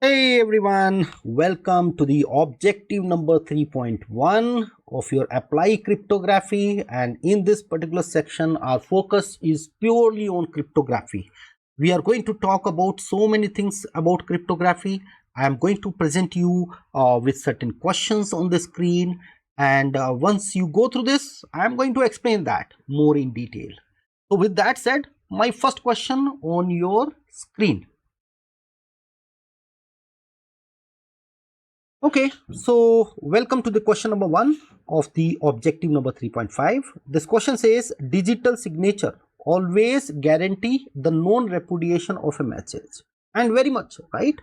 Hey everyone, welcome to the objective number 3.1 of your apply cryptography, and in this particular section our focus is purely on cryptography. We are going to talk about so many things about cryptography. I am going to present you with certain questions on the screen, and once you go through this I am going to explain that more in detail. So with that said, my first question on your screen. Okay, so welcome to the question number 1 of the objective number 3.5. This question says, digital signature always guarantee the non-repudiation of a message. And very much, right?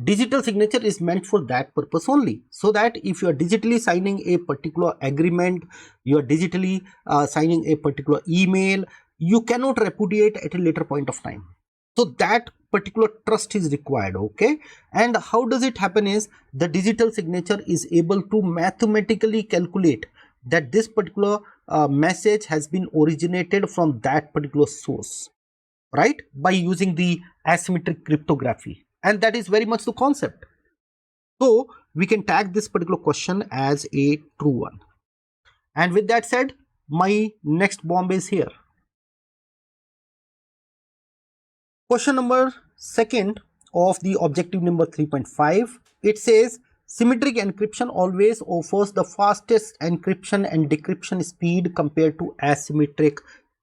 Digital signature is meant for that purpose only. So that if you are digitally signing a particular agreement, you are digitally signing a particular email, you cannot repudiate at a later point of time. So that particular trust is required. Okay, and how does it happen is the digital signature is able to mathematically calculate that this particular message has been originated from that particular source, right, by using the asymmetric cryptography, and that is very much the concept. So we can tag this particular question as a true one. And with that said, my next bomb is here. Question number 2nd of the objective number 3.5, it says symmetric encryption always offers the fastest encryption and decryption speed compared to asymmetric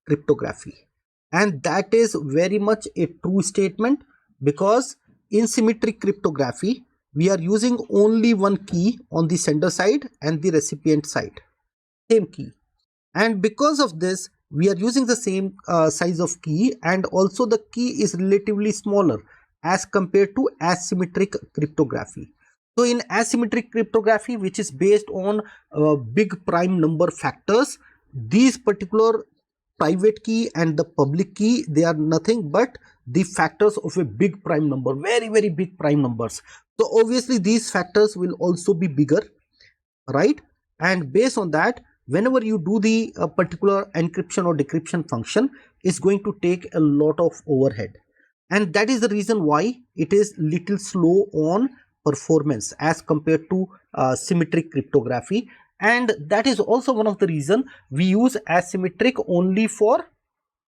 cryptography. And that is very much a true statement, because in symmetric cryptography we are using only one key on the sender side and the recipient side, same key, and because of this we are using the same size of key, and also the key is relatively smaller as compared to asymmetric cryptography. So in asymmetric cryptography, which is based on big prime number factors, these particular private key and the public key, they are nothing but the factors of a big prime number, very big prime numbers. So obviously these factors will also be bigger, right? And based on that, whenever you do the particular encryption or decryption function, is going to take a lot of overhead, and that is the reason why it is little slow on performance as compared to symmetric cryptography. And that is also one of the reason we use asymmetric only for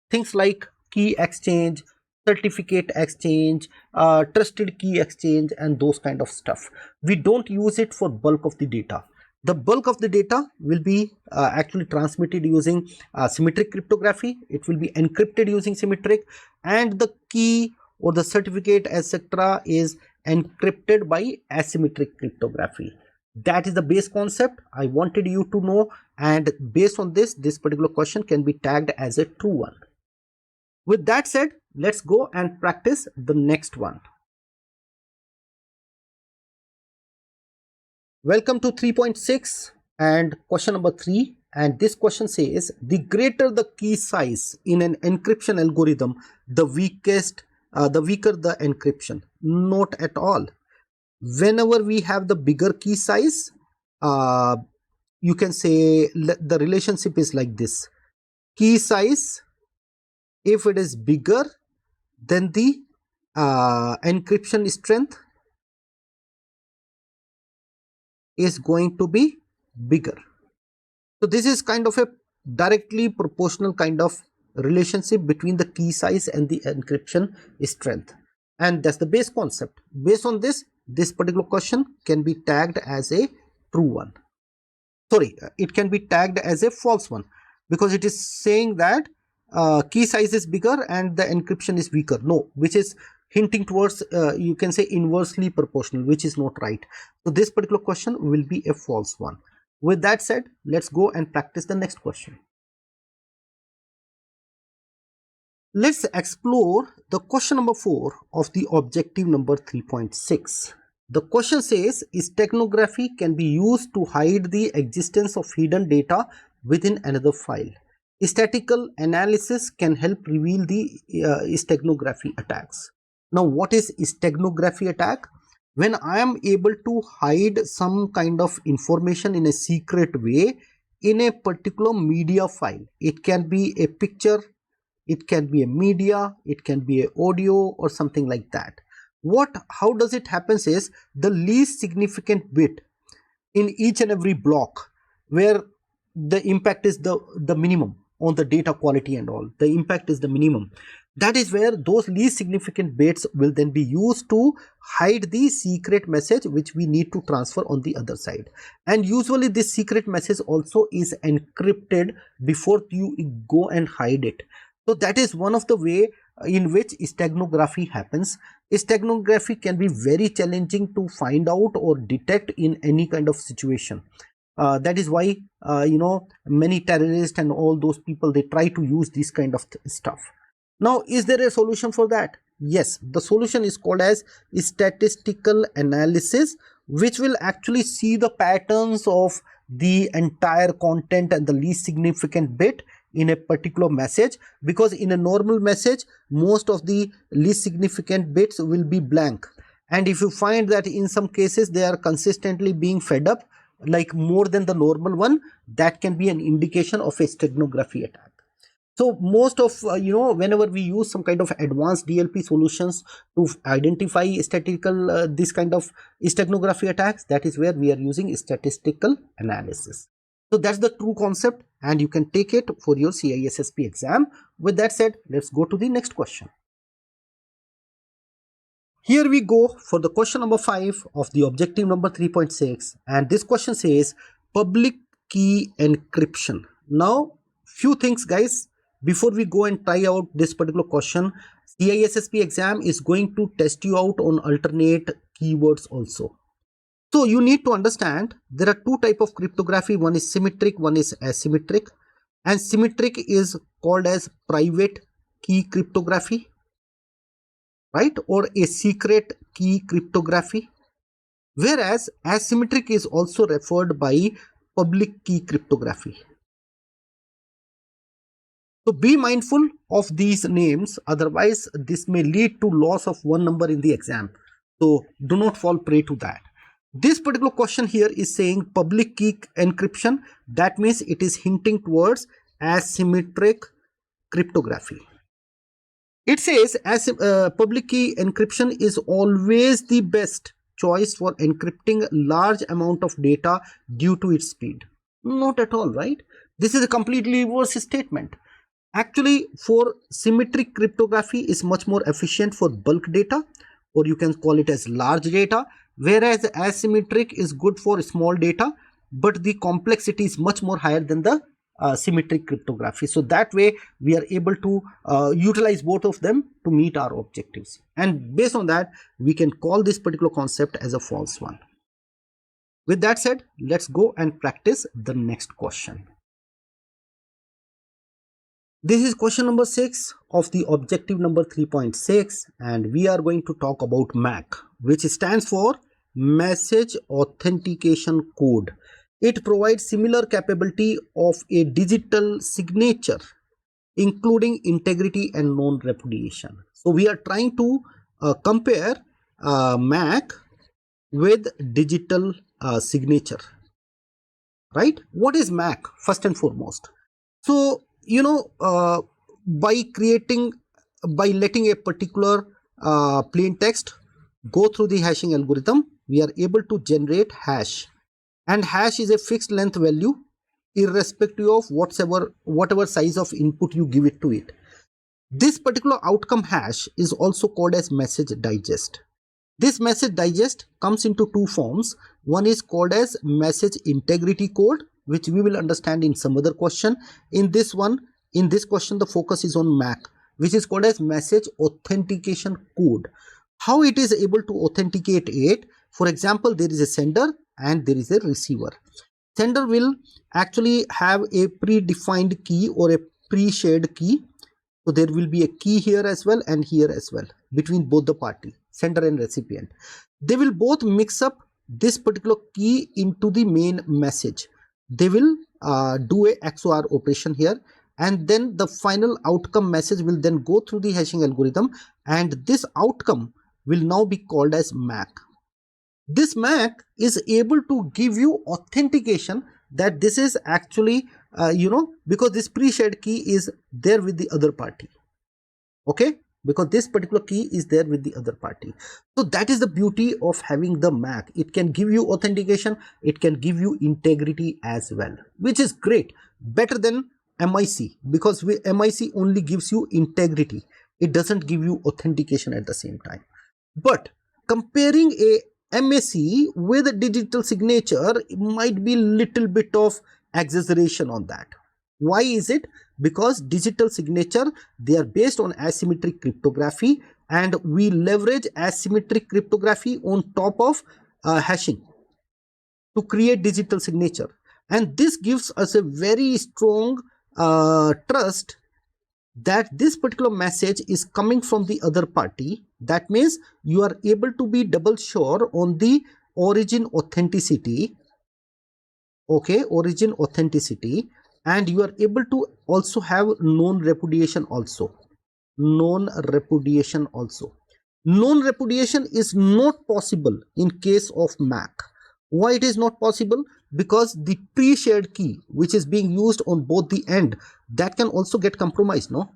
things like key exchange, certificate exchange, trusted key exchange, and those kind of stuff. We don't use it for bulk of the data. The bulk of the data will be actually transmitted using symmetric cryptography. It will be encrypted using symmetric, and the key or the certificate etc. is encrypted by asymmetric cryptography. That is the base concept I wanted you to know, and based on this particular question can be tagged as a true one. With that said, let's go and practice the next one. Welcome to 3.6 and question number 3, and this question says, the greater the key size in an encryption algorithm, the weaker the encryption. Not at all. Whenever we have the bigger key size, you can say the relationship is like this: key size, if it is bigger, then the encryption strength is going to be bigger. So this is kind of a directly proportional kind of relationship between the key size and the encryption strength, and that's the base concept. Based on this particular question can be tagged as a true one. Sorry, it can be tagged as a false one, because it is saying that key size is bigger and the encryption is weaker. No, which is hinting towards you can say inversely proportional, which is not right. So this particular question will be a false one. With that said, let's go and practice the next question. Let's explore the question number 4 of the objective number 3.6. The question says, steganography can be used to hide the existence of hidden data within another file. Statical analysis can help reveal the steganography attacks. Now, what is steganography attack? When I am able to hide some kind of information in a secret way in a particular media file, it can be a picture, it can be a media, it can be a audio or something like that. how does it happens is the least significant bit in each and every block where the impact is the minimum on the data quality and all, the impact is the minimum. That is where those least significant bits will then be used to hide the secret message which we need to transfer on the other side. And usually this secret message also is encrypted before you go and hide it. So that is one of the way in which steganography happens. Steganography can be very challenging to find out or detect in any kind of situation. That is why many terrorists and all those people, they try to use this kind of stuff. Now, is there a solution for that? Yes, the solution is called as statistical analysis, which will actually see the patterns of the entire content and the least significant bit in a particular message, because in a normal message most of the least significant bits will be blank, and if you find that in some cases they are consistently being fed up like more than the normal one, that can be an indication of a steganography attack. So most of whenever we use some kind of advanced DLP solutions to identify statistical this kind of steganography attacks, that is where we are using statistical analysis. So that's the true concept, and you can take it for your CISSP exam. With that said, let's go to the next question. Here we go for the question number 5 of the objective number 3.6, and this question says public key encryption. Now, few things guys, before we go and try out this particular question, CISSP exam is going to test you out on alternate keywords also. So you need to understand there are two types of cryptography. One is symmetric, one is asymmetric, and symmetric is called as private key cryptography, right, or a secret key cryptography, whereas asymmetric is also referred by public key cryptography. So be mindful of these names, otherwise this may lead to loss of one number in the exam. So do not fall prey to that. This particular question here is saying public key encryption. That means it is hinting towards asymmetric cryptography. It says public key encryption is always the best choice for encrypting large amount of data due to its speed. Not at all, right? This is a completely reverse statement. Actually, for symmetric cryptography is much more efficient for bulk data, or you can call it as large data, whereas asymmetric is good for small data, but the complexity is much more higher than the symmetric cryptography. So that way we are able to utilize both of them to meet our objectives, and based on that we can call this particular concept as a false one. With that said, let's go and practice the next question. This is question number 6 of the objective number 3.6, and we are going to talk about MAC, which stands for Message Authentication Code. It provides similar capability of a digital signature, including integrity and non-repudiation. So we are trying to compare MAC with digital signature, right? What is MAC first and foremost? So by letting a particular plain text go through the hashing algorithm, we are able to generate hash, and hash is a fixed length value irrespective of whatever size of input you give it to it. This particular outcome hash is also called as message digest. This message digest comes into two forms. One is called as message integrity code, which we will understand in some other question. In this question, the focus is on MAC, which is called as message authentication code. How it is able to authenticate it? For example, there is a sender and there is a receiver. Sender will actually have a predefined key or a pre-shared key. So there will be a key here as well and here as well between both the party, sender and recipient. They will both mix up this particular key into the main message. They will do a XOR operation here, and then the final outcome message will then go through the hashing algorithm, and this outcome will now be called as MAC. This MAC is able to give you authentication that this is actually because this pre-shared key is there with the other party. Okay, because this particular key is there with the other party. So that is the beauty of having the MAC. It can give you authentication, it can give you integrity as well, which is great, better than MIC, because MIC only gives you integrity, it doesn't give you authentication at the same time. But comparing a MAC with a digital signature might be little bit of exaggeration on that. Why is it? Because digital signature, they are based on asymmetric cryptography, and we leverage asymmetric cryptography on top of hashing to create digital signature, and this gives us a very strong trust that this particular message is coming from the other party. That means you are able to be double sure on the origin authenticity, okay, origin authenticity, and you are able to also have known repudiation also. Known repudiation also. Known repudiation is not possible in case of MAC. Why it is not possible? Because the pre-shared key which is being used on both the end, that can also get compromised, no?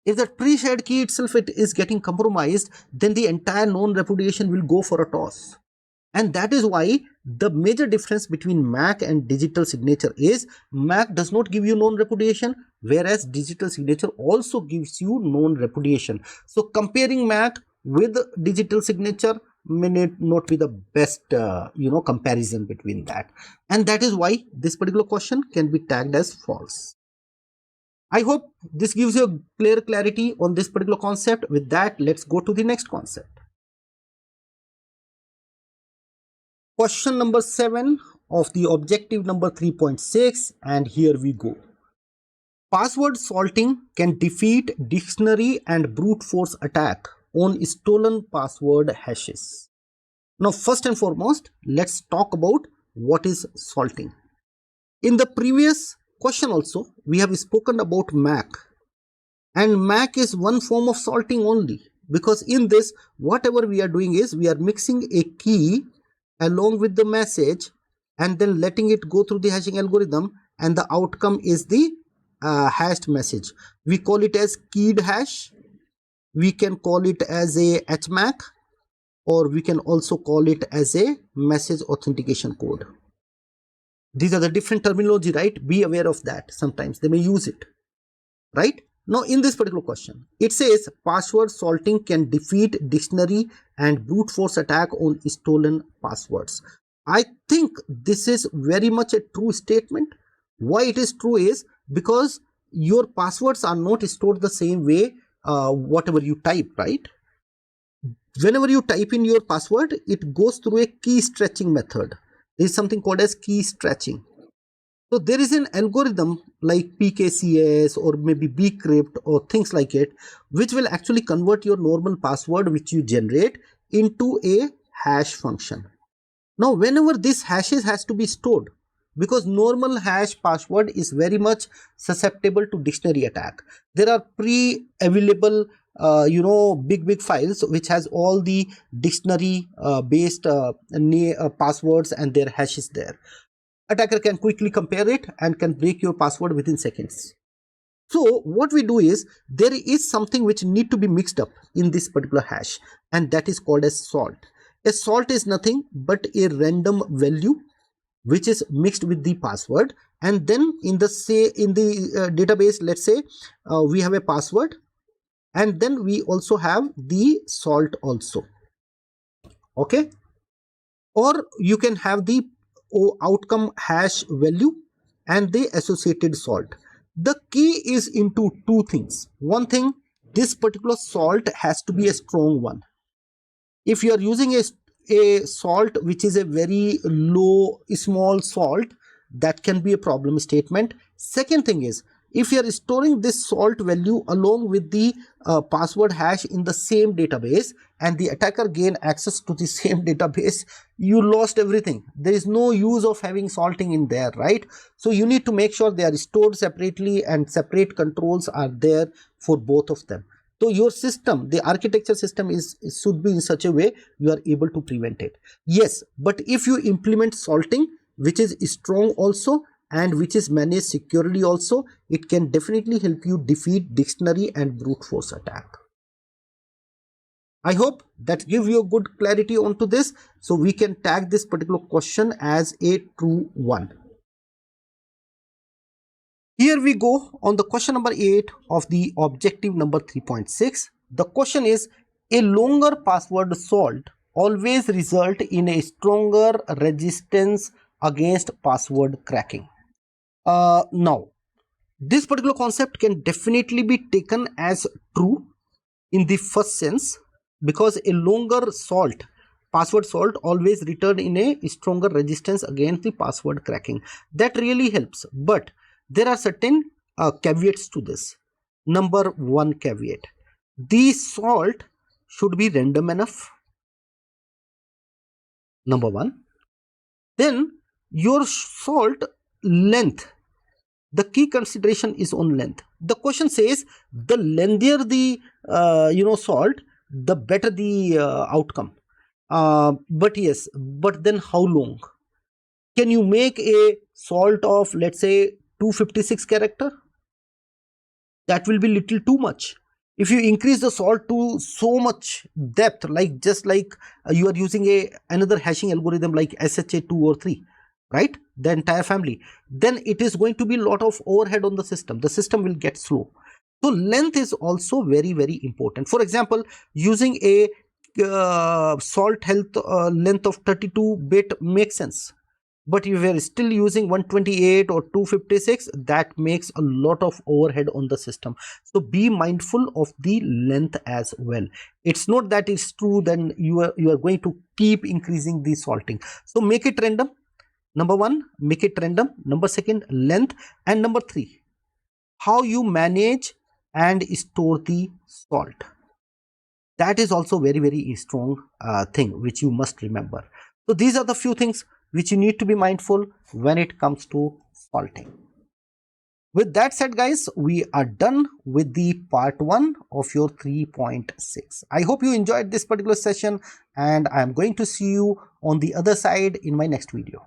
If that pre-shared key itself it is getting compromised, then the entire known repudiation will go for a toss. And that is why the major difference between MAC and digital signature is MAC does not give you known repudiation, whereas digital signature also gives you known repudiation. So comparing MAC with digital signature may not be the best comparison between that, and that is why this particular question can be tagged as false. I hope this gives you a clear clarity on this particular concept. With that, let's go to the next concept. Question number 7 of the objective number 3.6, and here we go. Password salting can defeat dictionary and brute force attack on stolen password hashes. Now, first and foremost, let's talk about what is salting. In the previous question also, we have spoken about MAC, and MAC is one form of salting only, because in this, whatever we are doing is we are mixing a key along with the message and then letting it go through the hashing algorithm, and the outcome is the hashed message. We call it as keyed hash, we can call it as a HMAC, or we can also call it as a message authentication code. These are the different terminology, right? Be aware of that. Sometimes they may use it, right? Now, in this particular question, it says password salting can defeat dictionary and brute force attack on stolen passwords. I think this is very much a true statement. Why it is true is because your passwords are not stored the same way whatever you type, right? Whenever you type in your password, it goes through a key stretching method. There is something called as key stretching. So there is an algorithm like PKCS or maybe bcrypt or things like it, which will actually convert your normal password which you generate into a hash function. Now, whenever this hashes has to be stored, because normal hash password is very much susceptible to dictionary attack. There are pre-available big files which has all the dictionary based passwords and their hashes there. Attacker can quickly compare it and can break your password within seconds. So what we do is there is something which need to be mixed up in this particular hash, and that is called as salt. A salt is nothing but a random value which is mixed with the password, and then in the database, let's say we have a password, and then we also have the salt also, okay, or you can have the outcome hash value and the associated salt. The key is into two things. One thing, this particular salt has to be a strong one. If you are using a salt which is a very low small salt, that can be a problem statement. Second thing is, if you are storing this salt value along with the password hash in the same database and the attacker gain access to the same database, you lost everything. There is no use of having salting in there, right? So you need to make sure they are stored separately and separate controls are there for both of them. So your system, the architecture system should be in such a way you are able to prevent it. Yes, but if you implement salting, which is strong also and which is managed securely also, it can definitely help you defeat dictionary and brute force attack. I hope that give you a good clarity onto this, so we can tag this particular question as a true one. Here we go on the question number 8 of the objective number 3.6. The question is, a longer password salt always result in a stronger resistance against password cracking. Now, this particular concept can definitely be taken as true in the first sense, because a longer password salt always return in a stronger resistance against the password cracking. That really helps, but there are certain caveats to this. Number one caveat, the salt should be random enough, number one. Then your salt length, the key consideration is on length. The question says the lengthier the salt, the better the outcome. But yes, but then how long? Can you make a salt of, let's say, 256 character? That will be little too much. If you increase the salt to so much depth, like just like you are using another hashing algorithm like SHA-2 or 3, right, the entire family, then it is going to be a lot of overhead on the system. The system will get slow. So length is also very, very important. For example, using a salt health length of 32-bit makes sense, but if we are still using 128 or 256, that makes a lot of overhead on the system. So be mindful of the length as well. It's not that it's true, then you are going to keep increasing the salting. So make it random. Number one, make it random. Number second, length. And number three, how you manage and store the salt. That is also very, very strong thing which you must remember. So these are the few things which you need to be mindful when it comes to salting. With that said, guys, we are done with the part 1 of your 3.6. I hope you enjoyed this particular session, and I am going to see you on the other side in my next video.